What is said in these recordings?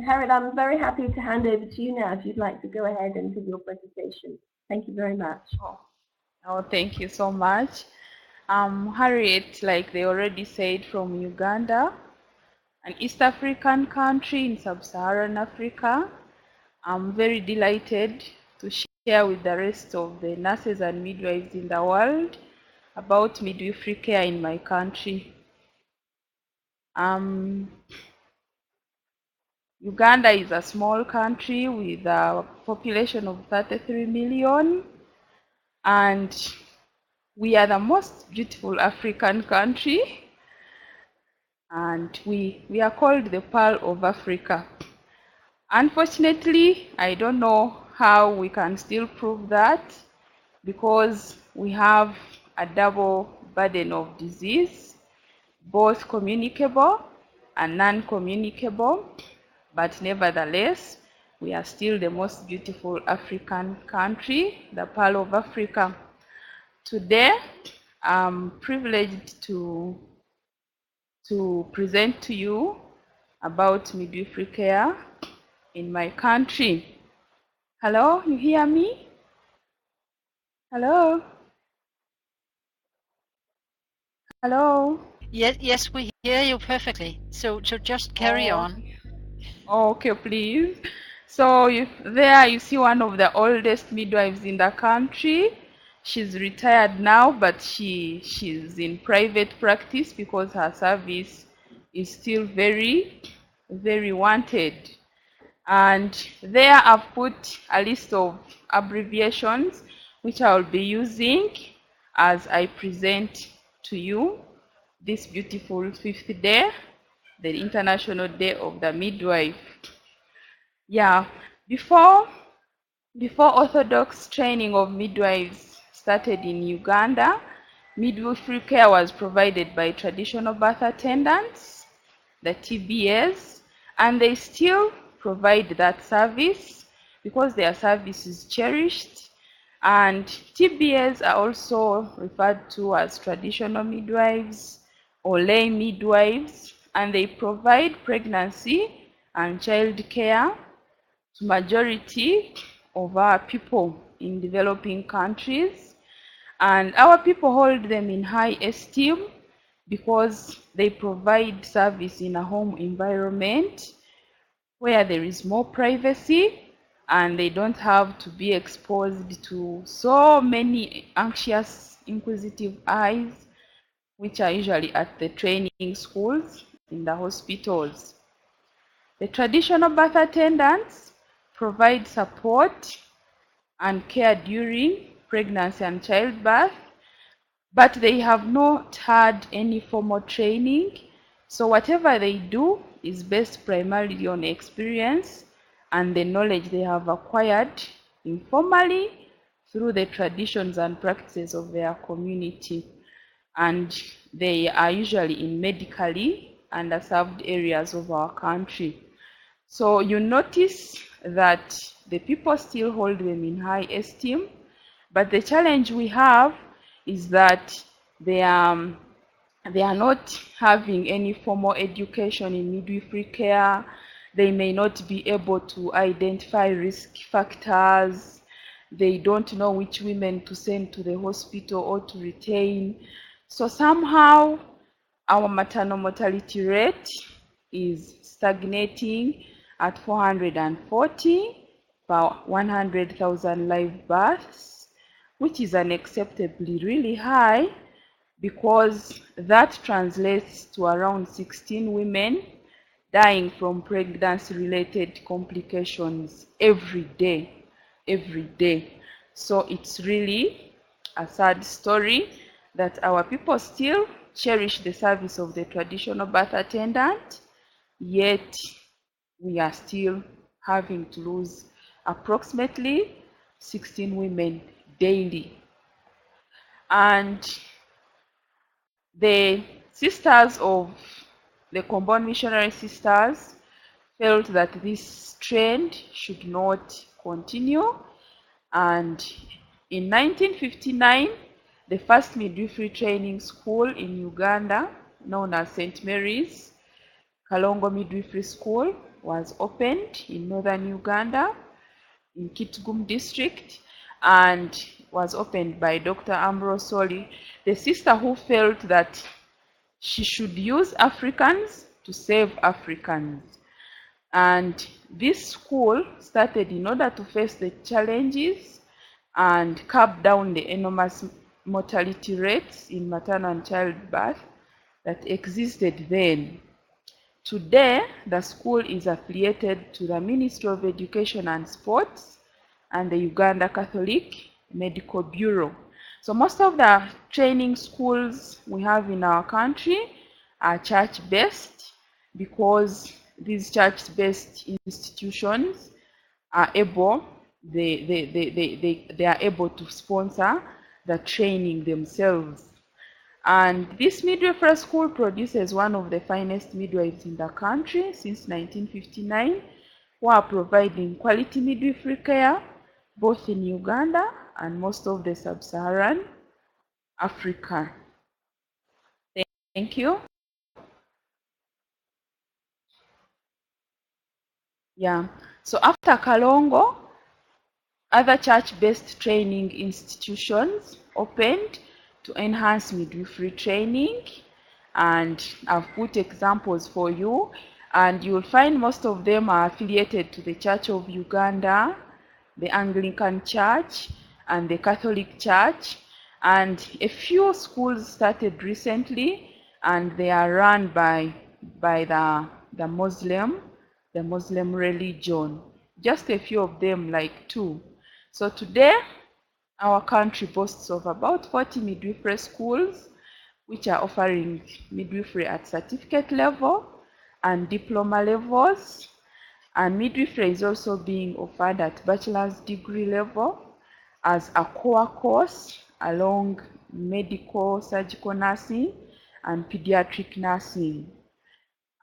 Harriet, I'm very happy to hand over to you now if you'd like to go ahead and give your presentation. Thank you very much. Oh, thank you so much. Harriet, like they already said, from Uganda, an East African country in sub-Saharan Africa. I'm very delighted to share with the rest of the nurses and midwives in the world about midwifery care in my country. Uganda is a small country with a population of 33 million, and we are the most beautiful African country, and we are called the Pearl of Africa. Unfortunately, I don't know how we can still prove that, because we have a double burden of disease, both communicable and non-communicable, but nevertheless, we are still the most beautiful African country, the Pearl of Africa. Today, I'm privileged to present to you about midwifery care in my country. Hello, you hear me? Hello? Hello? Yes, we hear you perfectly. So just carry on. Okay, please. So there you see one of the oldest midwives in the country. She's retired now, but she's in private practice because her service is still very, very wanted. And there I've put a list of abbreviations which I will be using as I present to you this beautiful fifth day, the International Day of the Midwife. Yeah, before orthodox training of midwives started in Uganda, midwifery care was provided by traditional birth attendants, the TBAs, and they still provide that service because their service is cherished. And TBAs are also referred to as traditional midwives or lay midwives, and they provide pregnancy and child care to majority of our people in developing countries, and our people hold them in high esteem because they provide service in a home environment where there is more privacy and they don't have to be exposed to so many anxious, inquisitive eyes, which are usually at the training schools in the hospitals. The traditional birth attendants provide support and care during pregnancy and childbirth, but they have not had any formal training. So whatever they do is based primarily on experience and the knowledge they have acquired informally through the traditions and practices of their community. And they are usually in medically underserved areas of our country. So you notice that the people still hold them in high esteem, but the challenge we have is that they are not having any formal education in midwifery care. They may not be able to identify risk factors. They don't know which women to send to the hospital or to retain. So somehow our maternal mortality rate is stagnating at 440 per 100,000 live births, which is unacceptably really high, because that translates to around 16 women dying from pregnancy-related complications every day. So it's really a sad story that our people still cherish the service of the traditional birth attendant, yet we are still having to lose approximately 16 women daily. And the sisters of the Combined Missionary Sisters felt that this trend should not continue, and in 1959 the first midwifery training school in Uganda, known as St. Mary's Kalongo Midwifery School, was opened in northern Uganda in Kitgum district and was opened by Dr. Ambrose Soli, the sister who felt that she should use Africans to save Africans. And this school started in order to face the challenges and curb down the enormous mortality rates in maternal and childbirth that existed then. Today, the school is affiliated to the Ministry of Education and Sports and the Uganda Catholic Medical Bureau. So most of the training schools we have in our country are church-based because these church-based institutions are able, they are able to sponsor the training themselves. And this midwifery school produces one of the finest midwives in the country since 1959, who are providing quality midwifery care both in Uganda and most of the sub-Saharan Africa. Thank you. Yeah, so after Kalongo, other church-based training institutions opened to enhance midwifery training, and I've put examples for you, and you'll find most of them are affiliated to the Church of Uganda, the Anglican Church, and the Catholic Church, and a few schools started recently, and they are run by the Muslim religion. Just a few of them, like 2. So today, our country boasts of about 40 midwifery schools, which are offering midwifery at certificate level and diploma levels. And midwifery is also being offered at bachelor's degree level as a core course along medical, surgical nursing, and pediatric nursing.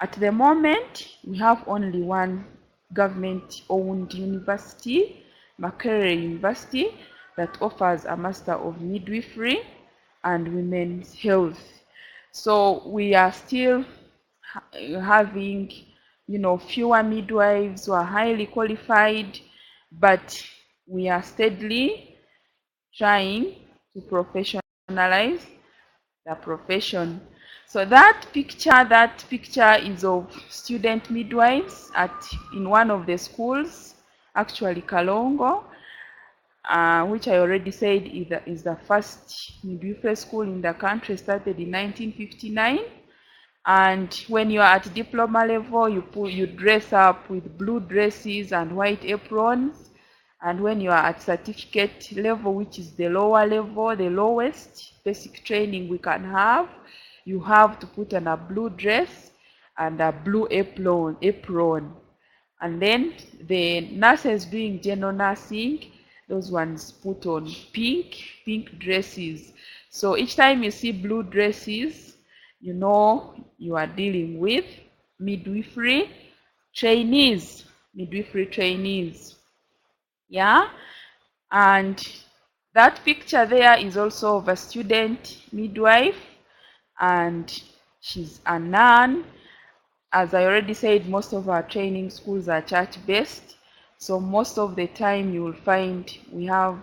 At the moment, we have only one government-owned university, Makerere University, that offers a Master of Midwifery and Women's Health. So we are still having, fewer midwives who are highly qualified, but we are steadily trying to professionalize the profession. So that picture is of student midwives in one of the schools, actually Kalongo, which I already said is the first midwifery school in the country, started in 1959. And when you are at diploma level, you dress up with blue dresses and white aprons. And when you are at certificate level, which is the lower level, the lowest basic training we can have, you have to put on a blue dress and a blue apron. And then the nurses doing general nursing, those ones put on pink dresses. So each time you see blue dresses, you know you are dealing with midwifery trainees. Yeah, and that picture there is also of a student midwife, and she's a nun. As I already said, most of our training schools are church-based, so most of the time you will find we have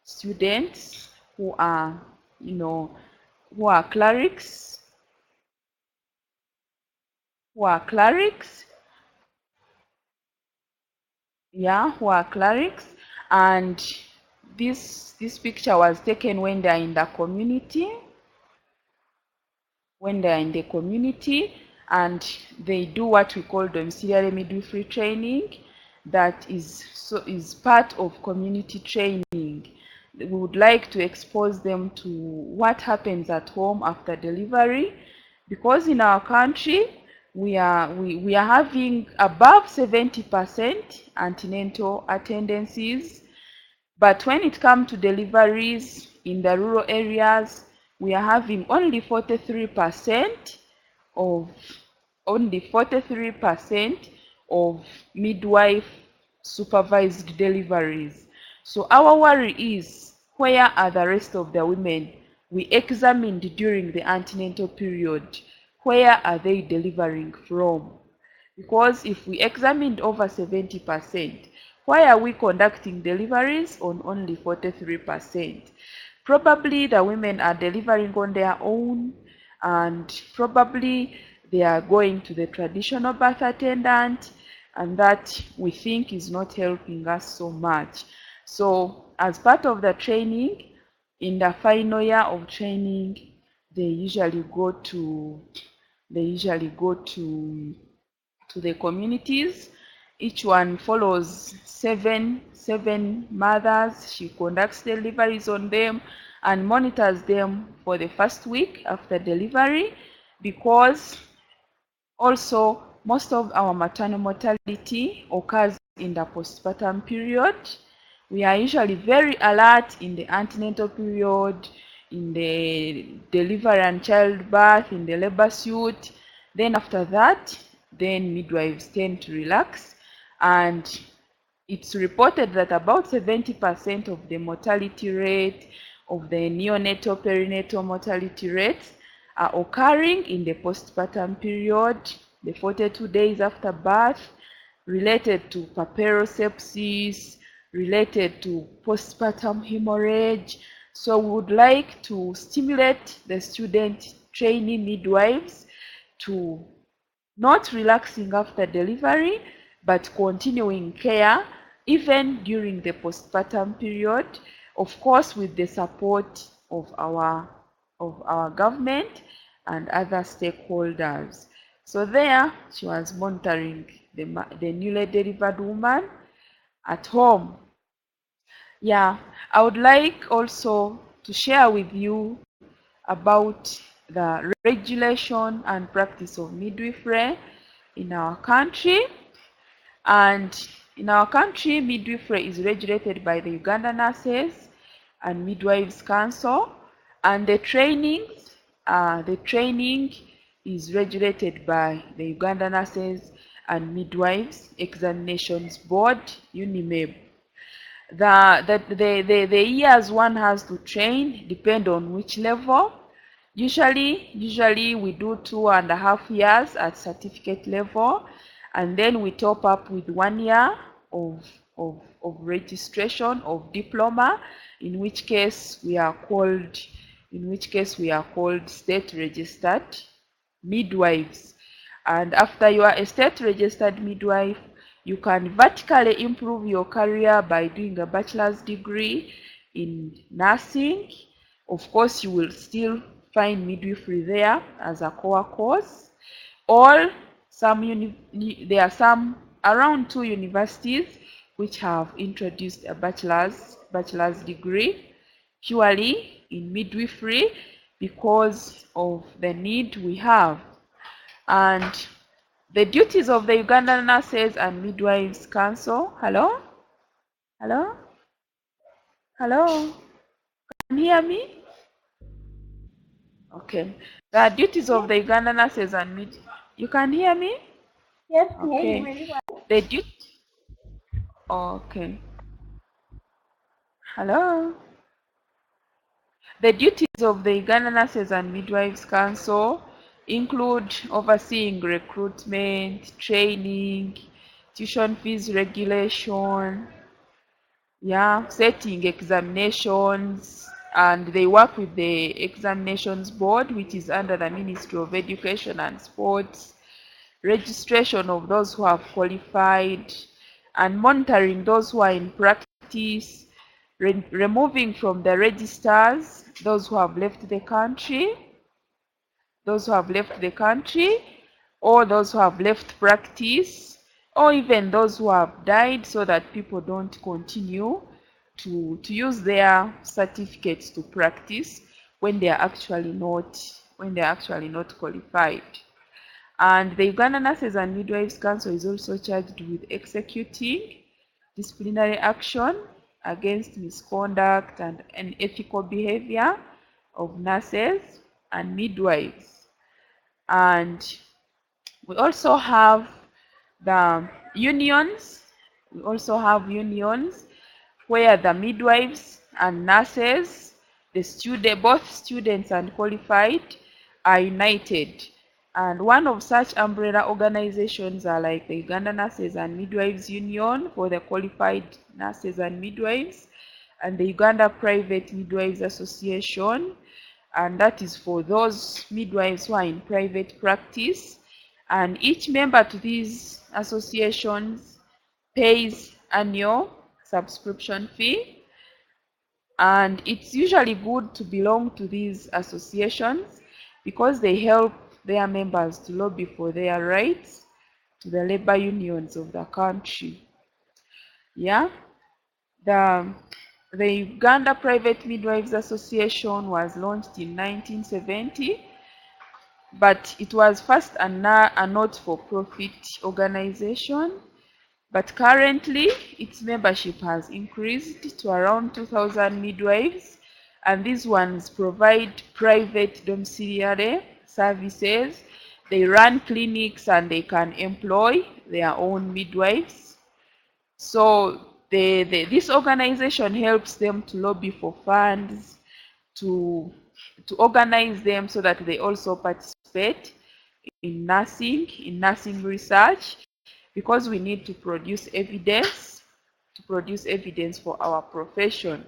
students who are, who are clerics, and this picture was taken when they are in the community, and they do what we call domiciliary midwifery training. That is part of community training. We would like to expose them to what happens at home after delivery, because in our country we are having above 70% antenatal attendances, but when it comes to deliveries in the rural areas, we are having only 43% of midwife supervised deliveries. So our worry is, where are the rest of the women we examined during the antenatal period? Where are they delivering from? Because if we examined over 70%, why are we conducting deliveries on only 43%? Probably the women are delivering on their own, and probably they are going to the traditional birth attendant, and that we think is not helping us so much. So as part of the training, in the final year of training, they usually go to the communities. Each one follows seven mothers. She conducts deliveries on them and monitors them for the first week after delivery, because also most of our maternal mortality occurs in the postpartum period. We are usually very alert in the antenatal period, in the delivery and childbirth, in the labor suit. Then after that, then midwives tend to relax, and it's reported that about 70% of the mortality rate, of the neonatal perinatal mortality rates, are occurring in the postpartum period, the 42 days after birth, related to paparosepsis, related to postpartum hemorrhage. So we would like to stimulate the student trainee midwives to not relaxing after delivery, but continuing care even during the postpartum period, of course with the support of our government and other stakeholders. So there she was monitoring the newly delivered woman at home. Yeah, I would like also to share with you about the regulation and practice of midwifery in our country. And in our country, midwifery is regulated by the Uganda Nurses and Midwives Council, and the training is regulated by the Uganda Nurses and Midwives Examinations Board, UNIMEB. The years one has to train depend on which level. Usually we do 2.5 years at certificate level, and then we top up with 1 year of registration of diploma, in which case we are called state registered midwives. And after you are a state registered midwife, you can vertically improve your career by doing a bachelor's degree in nursing. Of course, you will still find midwifery there as a core course, or there are some around 2 universities which have introduced a bachelor's degree purely in midwifery because of the need we have. And the duties of the Ugandan Nurses and Midwives Council. Hello? Hello? Hello? Can you hear me? Okay. The duties of the Ugandan Nurses and Midwives. You can hear me? Yes, I hear you Okay. really well. The duty. Okay. Hello? The duties of the Uganda Nurses and Midwives Council include overseeing recruitment, training, tuition fees regulation, setting examinations, and they work with the examinations board, which is under the Ministry of Education and Sports, registration of those who have qualified, and monitoring those who are in practice, removing from the registers those who have left the country, or those who have left practice, or even those who have died, so that people don't continue to use their certificates to practice when they are actually not qualified. And the Uganda Nurses and Midwives Council is also charged with executing disciplinary action against misconduct and unethical behavior of nurses and midwives. And we also have the unions. Where the midwives and nurses, both students and qualified, are united, And one of such umbrella organizations are like the Uganda Nurses and Midwives Union for the qualified nurses and midwives, and the Uganda Private Midwives Association, and that is for those midwives who are in private practice. And each member to these associations pays annual subscription fee, and it's usually good to belong to these associations because they help their members to lobby for their rights to the labor unions of the country. Yeah, the Uganda Private Midwives Association was launched in 1970, but it was first a not-for-profit organization. But currently, its membership has increased to around 2,000 midwives, and these ones provide private domiciliary services. They run clinics and they can employ their own midwives. So this organization helps them to lobby for funds, to organize them so that they also participate in nursing research, because we need to produce evidence for our profession.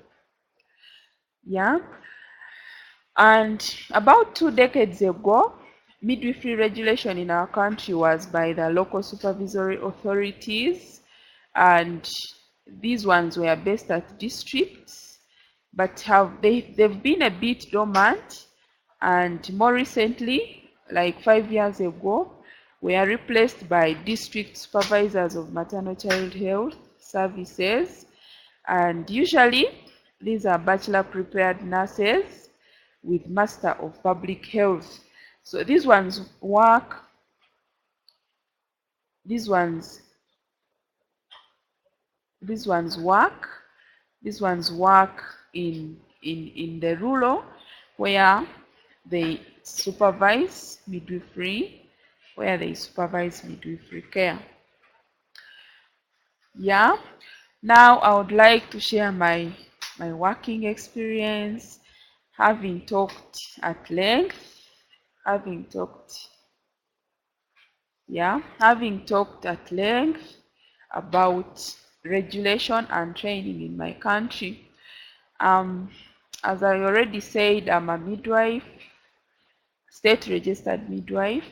Yeah. And about 2 decades ago, midwifery regulation in our country was by the local supervisory authorities, and these ones were based at districts, but they've been a bit dormant, and more recently, like 5 years ago, were replaced by district supervisors of maternal child health services, and usually these are bachelor prepared nurses with Master of Public Health. So these ones work in the rural, where they supervise midwifery care. Yeah. Now I would like to share my working experience, having talked at length about regulation and training in my country. As I already said, I'm a midwife, state registered midwife,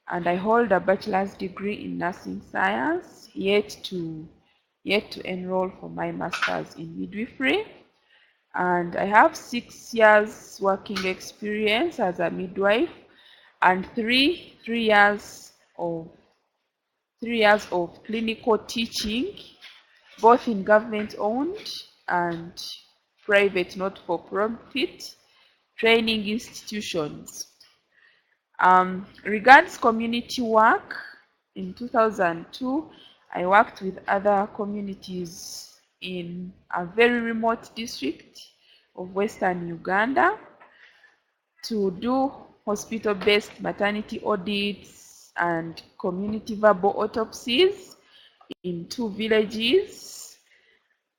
and I hold a bachelor's degree in nursing science, yet to enroll for my master's in midwifery. And I have 6 years working experience as a midwife, and three years of clinical teaching, both in government-owned and private not-for-profit training institutions. Regards community work, in 2002, I worked with other communities in a very remote district of Western Uganda to do hospital-based maternity audits and community verbal autopsies in 2 villages.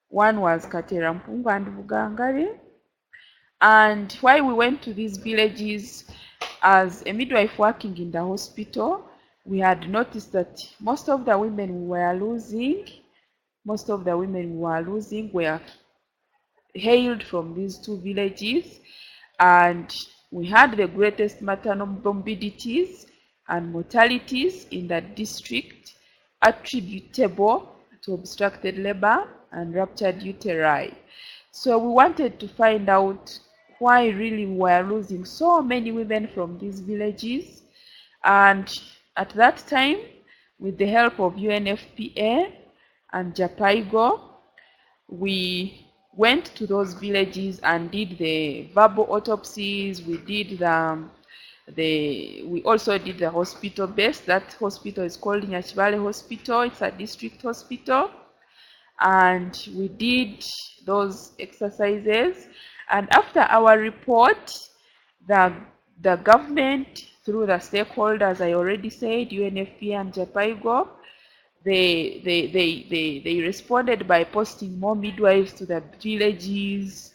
One was Katerampungu and Bugangare. And while we went to these villages, as a midwife working in the hospital, we had noticed that most of the women we were losing were hailed from these 2 villages, and we had the greatest maternal morbidities and mortalities in that district attributable to obstructed labor and ruptured uteri. So we wanted to find out why really we were losing so many women from these villages. And at that time, with the help of UNFPA and JAPIGO, we went to those villages and did the verbal autopsies. We also did the hospital based. That hospital is called Nyakibale Hospital. It's a district hospital. And we did those exercises. And after our report, the government, through the stakeholders, I already said, UNFPA and JAPIGO, they responded by posting more midwives to the villages.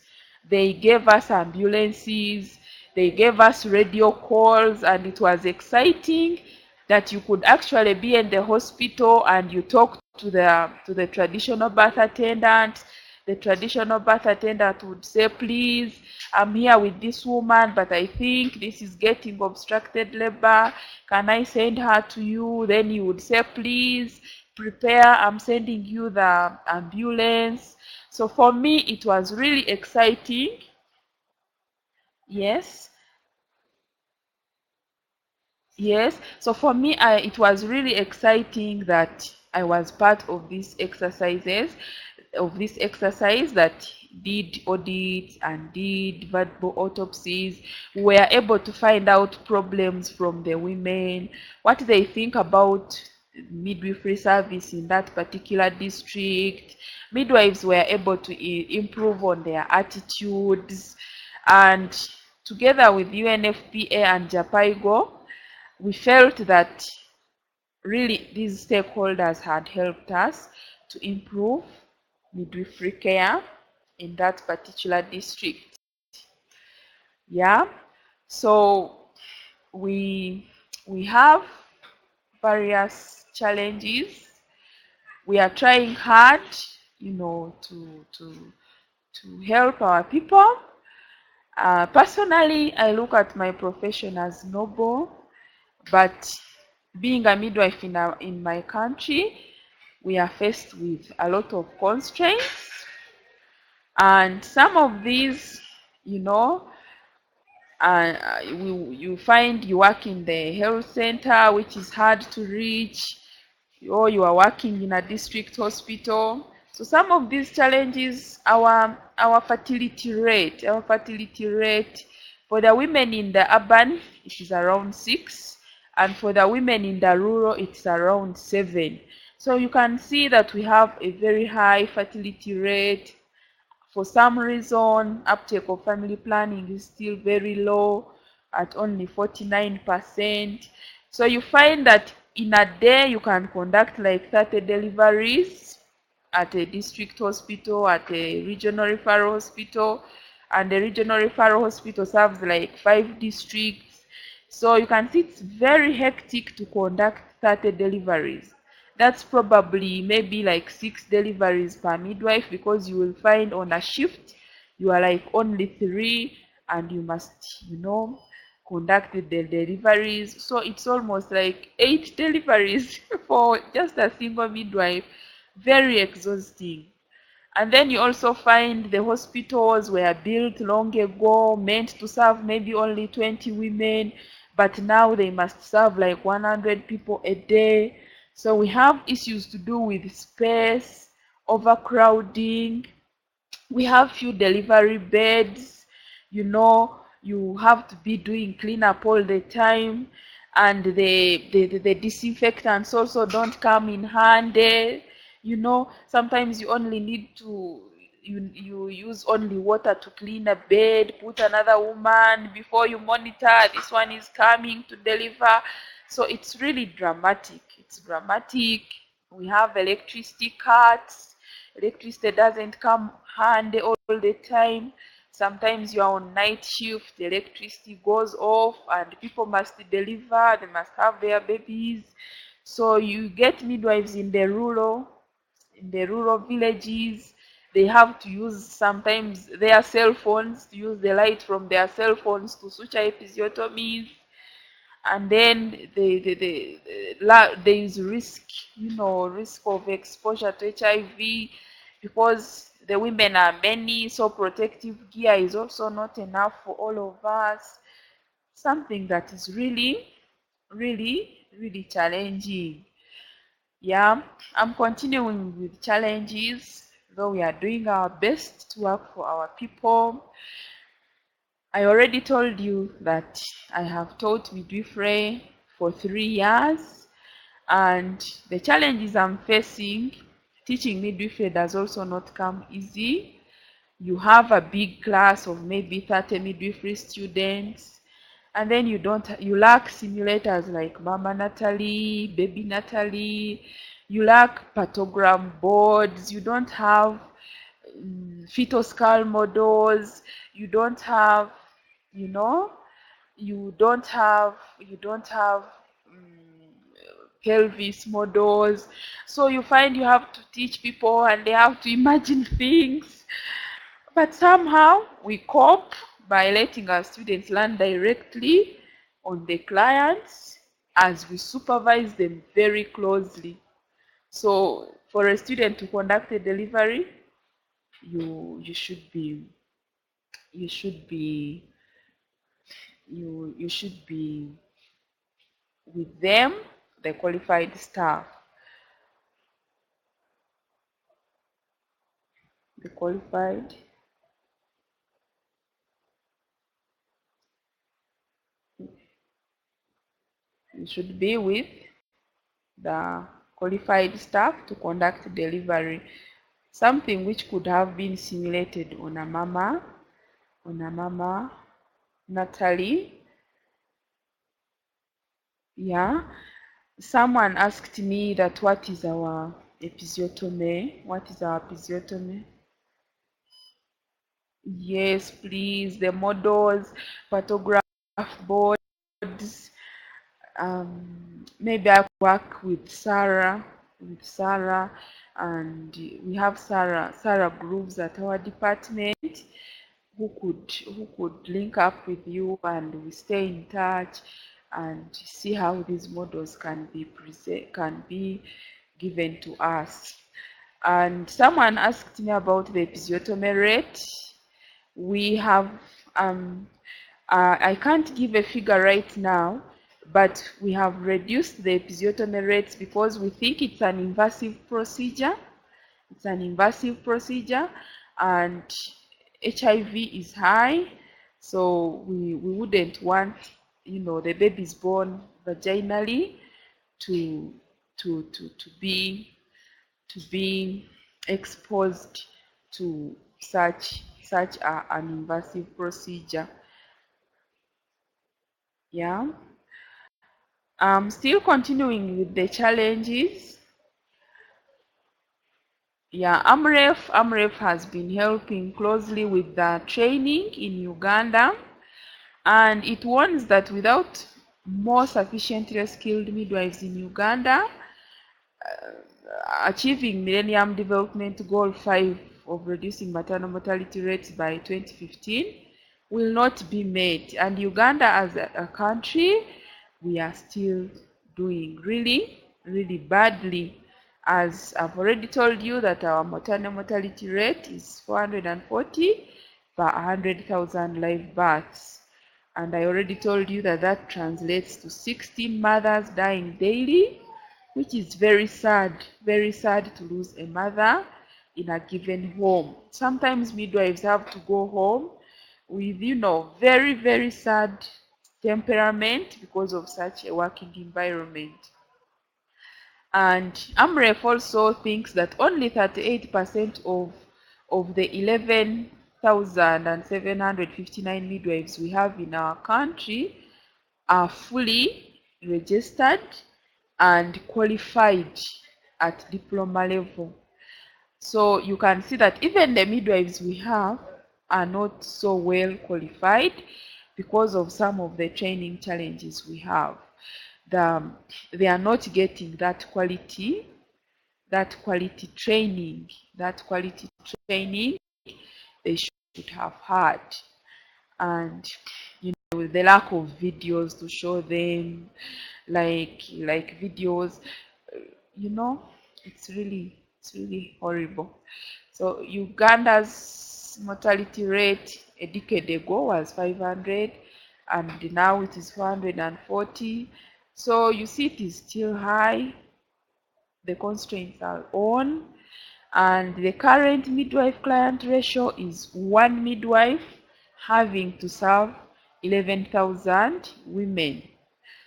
They gave us ambulances. They gave us radio calls, and it was exciting that you could actually be in the hospital and you talk to the traditional birth attendant. The traditional birth attendant would say, please, I'm here with this woman, but I think this is getting obstructed labor. Can I send her to you? Then you would say, please prepare, I'm sending you the ambulance. So for me, it was really exciting. Yes. Yes, so for me, it was really exciting that I was part of these exercises, of this exercise that did audits and did verbal autopsies. We were able to find out problems from the women, what they think about midwifery service in that particular district. Midwives were able to improve on their attitudes, and together with UNFPA and JAPIGO, we felt that really these stakeholders had helped us to improve midwifery care in that particular district. Yeah, so we have various challenges. We are trying hard, to help our people. Personally, I look at my profession as noble, but being a midwife in my country, we are faced with a lot of constraints, and some of these, you find you work in the health center, which is hard to reach, or you are working in a district hospital. So some of these challenges, our fertility rate for the women in the urban, it is around 6, and for the women in the rural, it's around 7. So you can see that we have a very high fertility rate. For some reason, uptake of family planning is still very low at only 49%. So you find that in a day you can conduct like 30 deliveries at a district hospital, at a regional referral hospital, and the regional referral hospital serves like 5 districts. So you can see it's very hectic to conduct 30 deliveries. That's probably maybe like 6 deliveries per midwife, because you will find on a shift you are like only 3 and you must, conduct the deliveries. So it's almost like 8 deliveries for just a single midwife. Very exhausting. And then you also find the hospitals were built long ago, meant to serve maybe only 20 women, but now they must serve like 100 people a day. So we have issues to do with space, overcrowding. We have few delivery beds. You have to be doing cleanup all the time, and the disinfectants also don't come in handy. Sometimes you only need to you use only water to clean a bed, put another woman before you monitor this one is coming to deliver. So it's really dramatic. It's dramatic. We have electricity cuts. Electricity doesn't come handy all the time. Sometimes you are on night shift, the electricity goes off and people must deliver, they must have their babies. So you get midwives in the rural villages. They have to use sometimes their cell phones, to use the light from their cell phones to suture episiotomies. And then there is risk of exposure to HIV, because the women are many, so protective gear is also not enough for all of us. Something that is really, really, really challenging. Yeah, I'm continuing with challenges, though we are doing our best to work for our people. I already told you that I have taught midwifery for 3 years, and the challenges I'm facing, teaching midwifery does also not come easy. You have a big class of maybe 30 midwifery students, and then you lack simulators like Mama Natalie, Baby Natalie, you lack pathogram boards, you don't have fetal skull models, you don't have, you don't have pelvis models, so you find you have to teach people and they have to imagine things. But somehow we cope by letting our students learn directly on the clients as we supervise them very closely. So for a student to conduct a delivery, you should be you should be you should be with them, the qualified staff. The qualified you should be with the qualified staff to conduct delivery. Something which could have been simulated on a mama, Natalie. Yeah. Someone asked me that what is our episiotomy? What is our episiotomy? Yes, please. The models, photograph boards. Maybe I work with Sarah, and we have Sarah Grooves at our department who could link up with you, and we stay in touch and see how these models can be given to us. And someone asked me about the episiotomy rate. We have I can't give a figure right now, but we have reduced the episiotomy rates because we think it's an invasive procedure. It's an invasive procedure, and HIV is high, so we wouldn't want, the babies born vaginally to be exposed to such an invasive procedure. Yeah. Still continuing with the challenges. Yeah, AMREF has been helping closely with the training in Uganda, and it warns that without more sufficiently skilled midwives in Uganda, achieving Millennium Development Goal 5 of reducing maternal mortality rates by 2015 will not be met. And Uganda as a country, we are still doing really, really badly. As I've already told you that our maternal mortality rate is 440 per 100,000 live births. And I already told you that that translates to 16 mothers dying daily, which is very sad to lose a mother in a given home. Sometimes midwives have to go home with, very, very sad temperament because of such a working environment. And AMREF also thinks that only 38% of the 11,759 midwives we have in our country are fully registered and qualified at diploma level. So you can see that even the midwives we have are not so well qualified because of some of the training challenges we have. They are not getting that quality training they should have had. And with the lack of videos to show them, like videos, it's really horrible. So Uganda's mortality rate a decade ago was 500, and now it is 440. So you see it is still high. The constraints are on, and the current midwife client ratio is 1 midwife having to serve 11,000 women.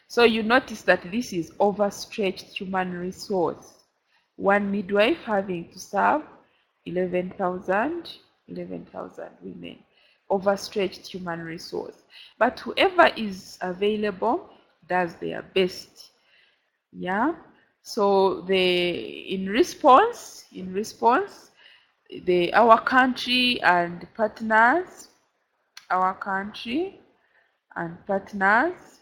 So you notice that this is overstretched human resource. 1 midwife having to serve 11,000 women. Overstretched human resource. But whoever is available does their best. Yeah. So in response, our country and partners, our country and partners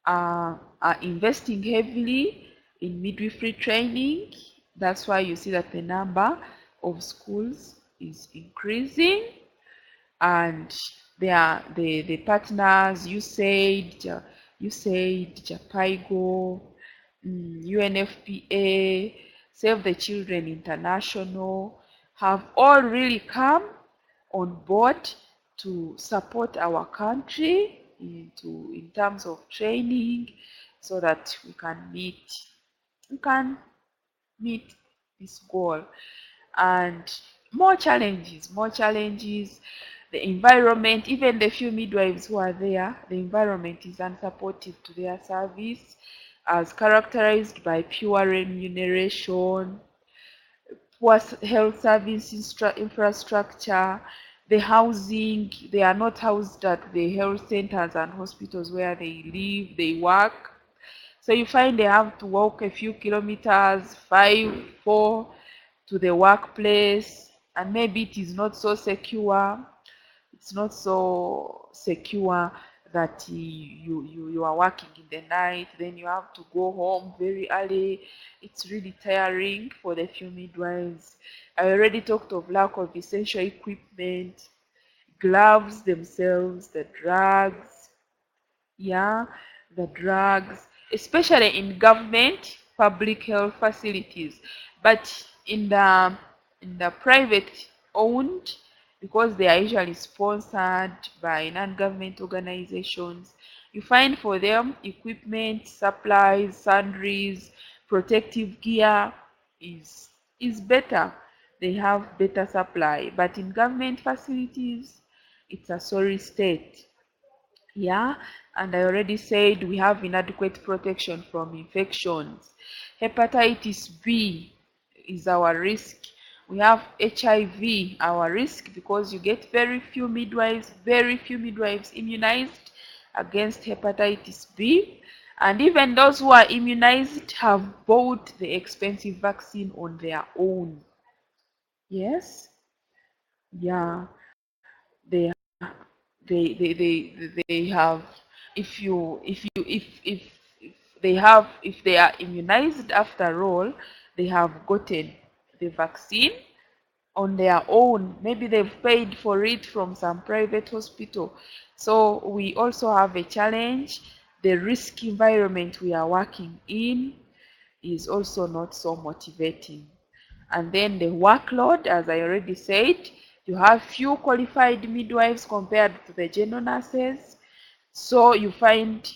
are investing heavily in midwifery training. That's why you see that the number of schools is increasing, and the partners, USAID, Japaigo, UNFPA, Save the Children International, have all really come on board to support our country in terms of training, so that we can meet this goal. And more challenges. The environment, even the few midwives who are there, the environment is unsupportive to their service, as characterized by poor remuneration, poor health service infrastructure, the housing. They are not housed at the health centers and hospitals where they live, they work. So you find they have to walk a few kilometers, 5, 4, to the workplace, and maybe it is not so secure. It's not so secure that you are working in the night, then you have to go home very early. It's really tiring for the few midwives. I already talked of lack of essential equipment, gloves themselves, the drugs, yeah, the drugs, especially in government public health facilities. But in the private owned, because they are usually sponsored by non-government organizations, you find for them equipment, supplies, sundries, protective gear is better. They have better supply. But in government facilities, it's a sorry state. Yeah, and I already said we have inadequate protection from infections. Hepatitis B is our risk. We have HIV, our risk, because you get very few midwives immunized against hepatitis B. And even those who are immunized have bought the expensive vaccine on their own. Yes, yeah, they they have, if they are immunized after all, they have gotten the vaccine on their own. Maybe they've paid for it from some private hospital. So we also have a challenge. The risk environment we are working in is also not so motivating. And then the workload, as I already said, you have few qualified midwives compared to the general nurses. So you find,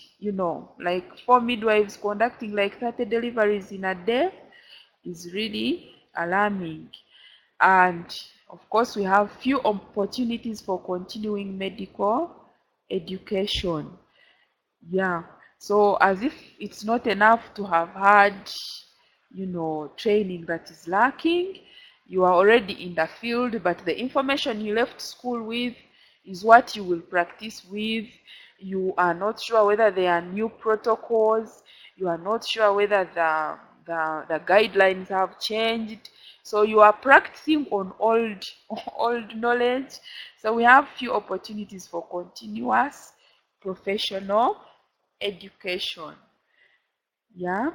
like 4 midwives conducting like 30 deliveries in a day is really alarming. And of course, we have few opportunities for continuing medical education. Yeah. So as if it's not enough to have had, training that is lacking, you are already in the field, but the information you left school with is what you will practice with. You are not sure whether there are new protocols. You are not sure whether the guidelines have changed. So you are practicing on old old knowledge. So we have few opportunities for continuous professional education. Yeah,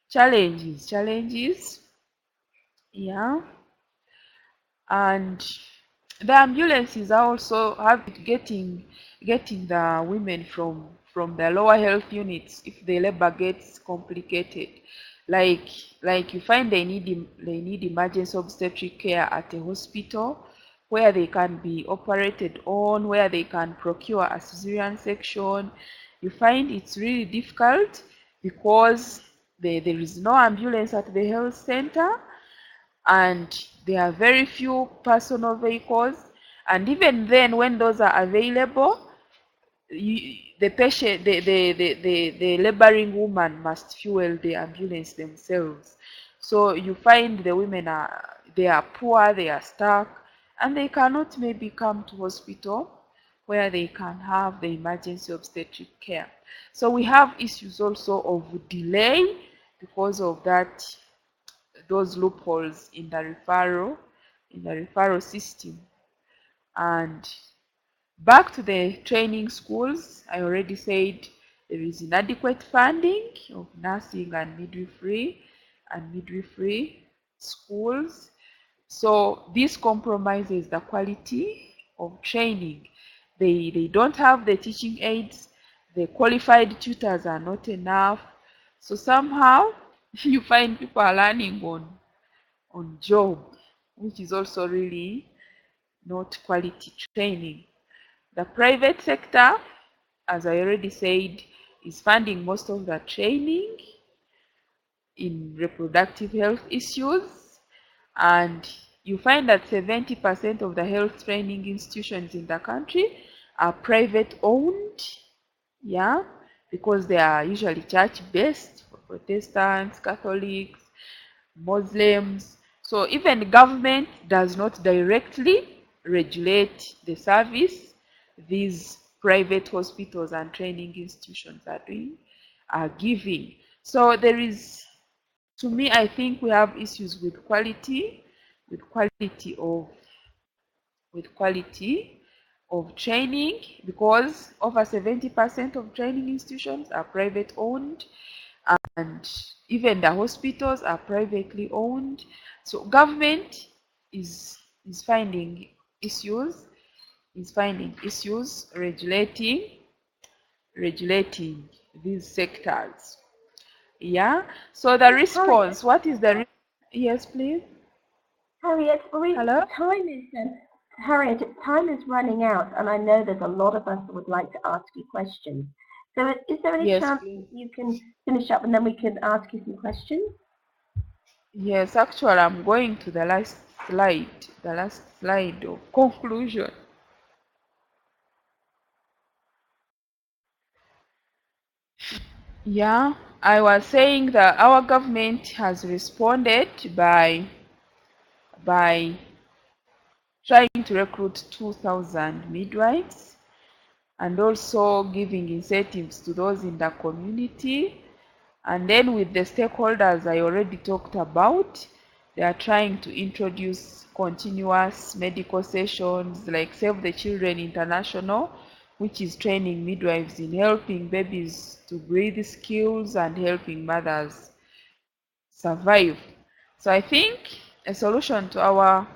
challenges. Yeah, and the ambulances are also have getting the women from the lower health units if the labor gets complicated. Like like you find they need emergency obstetric care at a hospital where they can be operated on, where they can procure a cesarean section. You find it's really difficult because there is no ambulance at the health center, and there are very few personal vehicles. And even then, when those are available, the patient, the laboring woman must fuel the ambulance themselves. So you find the women they are poor, they are stuck, and they cannot maybe come to hospital where they can have the emergency obstetric care. So we have issues also of delay because of that, those loopholes in the referral system. And Back to the training schools, I already said there is inadequate funding of nursing and midwifery schools. So this compromises the quality of training. They don't have the teaching aids, the qualified tutors are not enough. So somehow you find people are learning on job, which is also really not quality training. The private sector, as I already said, is funding most of the training in reproductive health issues, and you find that 70% of the health training institutions in the country are private owned, yeah, because they are usually church based for Protestants, Catholics, Muslims. So even government does not directly regulate the service these private hospitals and training institutions are giving. So there is, to me, I think we have issues with quality, with quality of with quality of training, because over 70% of training institutions are private owned, and even the hospitals are privately owned. So government is finding issues regulating these sectors. Yeah. So the response, what is the yes, please. Harriet, Hello? Harriet, time is running out, and I know there's a lot of us that would like to ask you questions. So is there any Yes, chance please. you can finish up and then we can ask you some questions? Yes, actually, I'm going to the last slide of conclusion. Yeah, I was saying that our government has responded by trying to recruit 2,000 midwives and also giving incentives to those in the community. And then with the stakeholders I already talked about, they are trying to introduce continuous medical sessions like Save the Children International, which is training midwives in helping babies to breathe skills and helping mothers survive. So I think a solution to our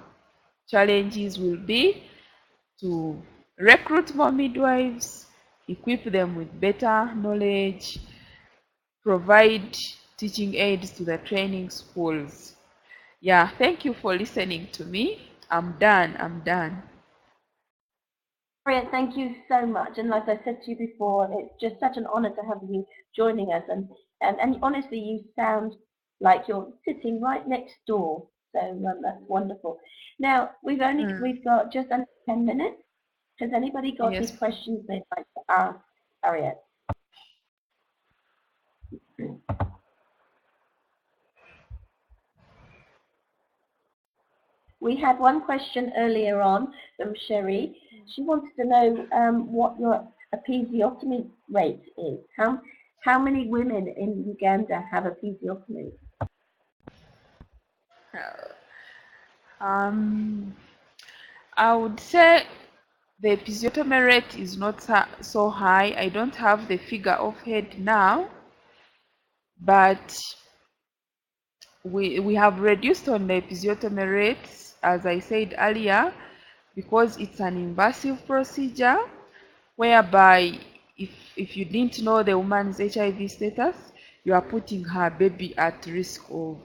challenges will be to recruit more midwives, equip them with better knowledge, provide teaching aids to the training schools. Yeah, thank you for listening to me. I'm done. Harriet, thank you so much. And like I said to you before, it's just such an honor to have you joining us. And honestly, you sound like you're sitting right next door. So that's wonderful. Now, we've got just under 10 minutes. Has anybody got any Yes. questions they'd like to ask Harriet? We had one question earlier on from Sherry. She wanted to know what your episiotomy rate is. How many women in Uganda have episiotomy? I would say the episiotomy rate is not so high. I don't have the figure offhand now, but we have reduced on the episiotomy rates, as I said earlier, because it's an invasive procedure whereby if you didn't know the woman's HIV status, you are putting her baby at risk of,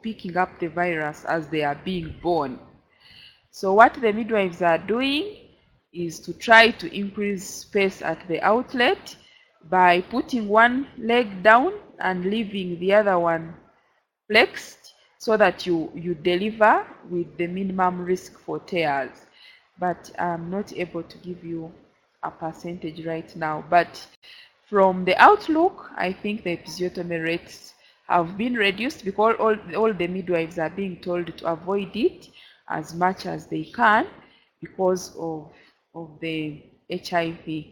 picking up the virus as they are being born. So what the midwives are doing is to try to increase space at the outlet by putting one leg down and leaving the other one flexed so that you deliver with the minimum risk for tears. But I'm not able to give you a percentage right now. But from the outlook, I think the episiotomy rates have been reduced because all the midwives are being told to avoid it as much as they can because of the HIV.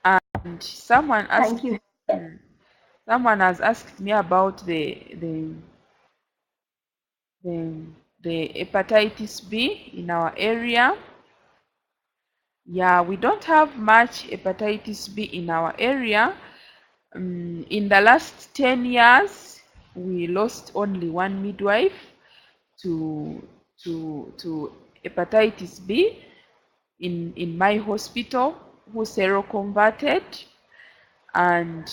And someone Thank you. has asked me about the hepatitis B in our area. Yeah, we don't have much hepatitis B in our area. In the last 10 years, we lost only one midwife to to hepatitis B in my hospital, who seroconverted, and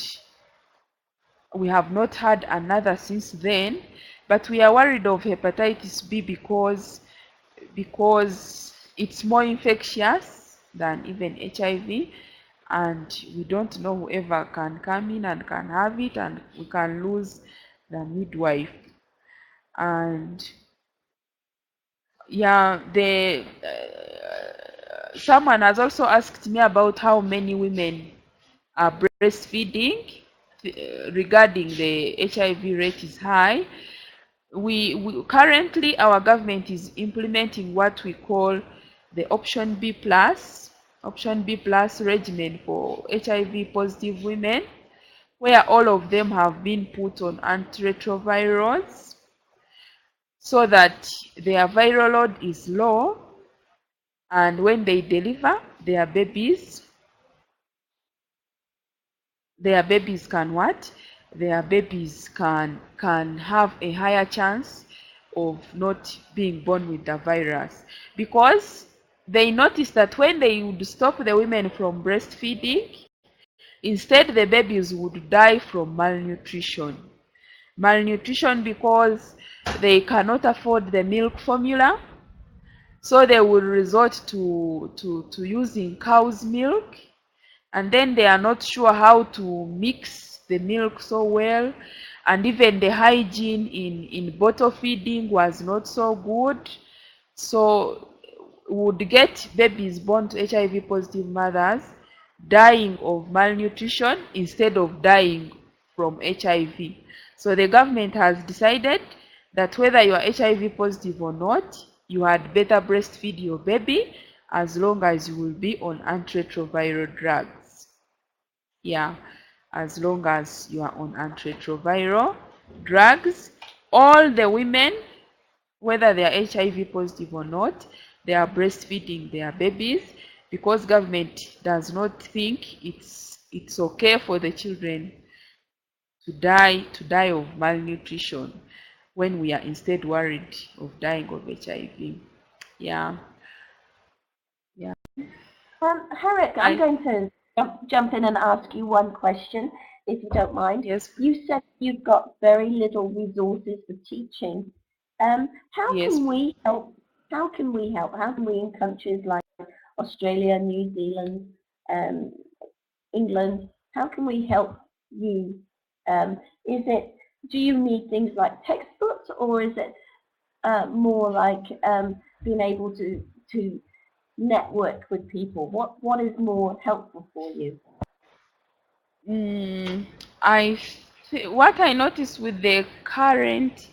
we have not had another since then. But we are worried of hepatitis B because it's more infectious than even HIV, and we don't know whoever can come in and can have it, and we can lose the midwife. And yeah, the someone has also asked me about how many women are breastfeeding. Regarding the HIV rate is high. We currently, our government is implementing what we call the option B plus regimen for HIV positive women, where all of them have been put on antiretrovirals so that their viral load is low, and when they deliver their babies can what? Their babies can have a higher chance of not being born with the virus, because they noticed that when they would stop the women from breastfeeding, instead the babies would die from malnutrition. Malnutrition because they cannot afford the milk formula, so they will resort to using cow's milk, and then they are not sure how to mix the milk so well, and even the hygiene in bottle feeding was not so good. So would get babies born to HIV positive mothers dying of malnutrition instead of dying from HIV. So the government has decided that whether you are HIV positive or not, you had better breastfeed your baby as long as you will be on antiretroviral drugs. Yeah, as long as you are on antiretroviral drugs, all the women, whether they are HIV positive or not, they are breastfeeding their babies, because government does not think it's okay for the children to die of malnutrition when we are instead worried of dying of HIV. Yeah. Yeah. Harriet, I'm I going to jump in and ask you one question, if you don't mind. Yes, You said you've got very little resources for teaching. How yes. can we help? How can we help? How can we in countries like Australia, New Zealand, um, England, how can we help you? Is it, do you need things like textbooks, or is it more like being able to network with people? What is more helpful for you? Mm, what I noticed with the current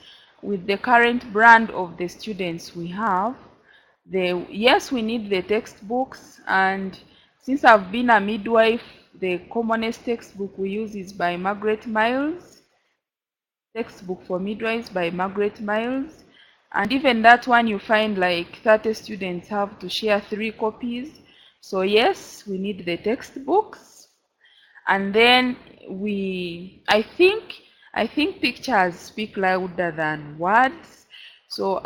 brand of the students we have, yes, we need the textbooks, and since I've been a midwife, the commonest textbook we use is by Margaret Miles, textbook for midwives by Margaret Miles, and even that one you find like 30 students have to share 3 copies. So yes, we need the textbooks. And then I think pictures speak louder than words. So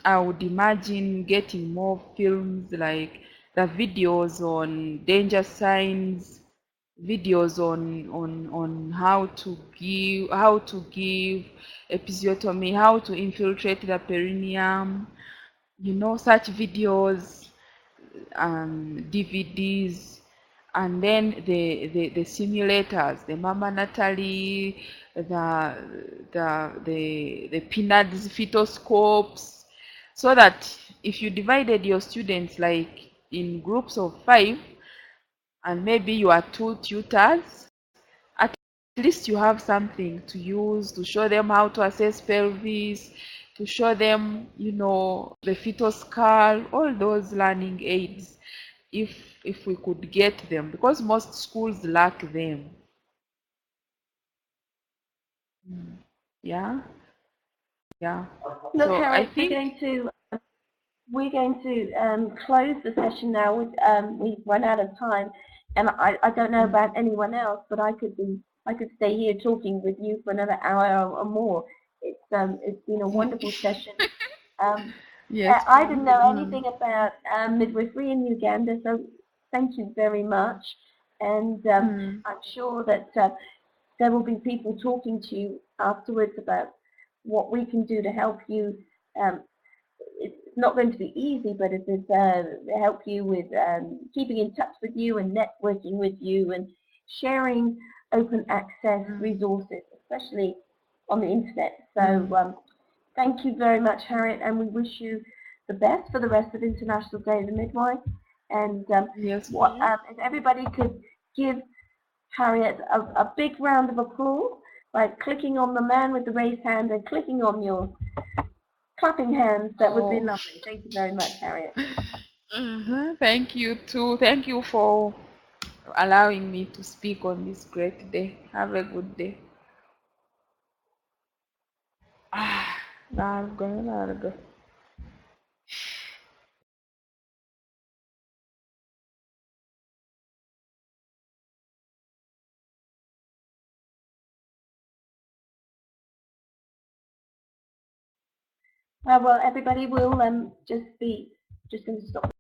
I would imagine getting more films, like the videos on danger signs, videos on how to give episiotomy, how to infiltrate the perineum, such videos, DVDs, and then the simulators, the Mama Natalie, the PNADS fetoscopes, so that if you divided your students like in groups of 5, and maybe you are 2 tutors, at least you have something to use to show them how to assess pelvis, to show them, the fetal skull, all those learning aids, if we could get them, because most schools lack them. Yeah, yeah. Look, So I Harriet, we're think, going to we're going to close the session now. We've run out of time, and I don't know about anyone else, but I could stay here talking with you for another hour or more. It's been a wonderful session. Yes, I didn't know please. anything about midwifery in Uganda, so thank you very much. And I'm sure that there will be people talking to you afterwards about what we can do to help you. It's not going to be easy, but it is help you with keeping in touch with you and networking with you and sharing open access resources, especially on the internet. So thank you very much, Harriet, and we wish you the best for the rest of International Day of the Midwife. And Yes, if everybody could give Harriet a big round of applause by clicking on the man with the raised hand and clicking on your clapping hands, that would be lovely. Thank you very much, Harriet. Thank you too. Thank you for allowing me to speak on this great day. Have a good day. Largo, largo. Well, everybody will just going to stop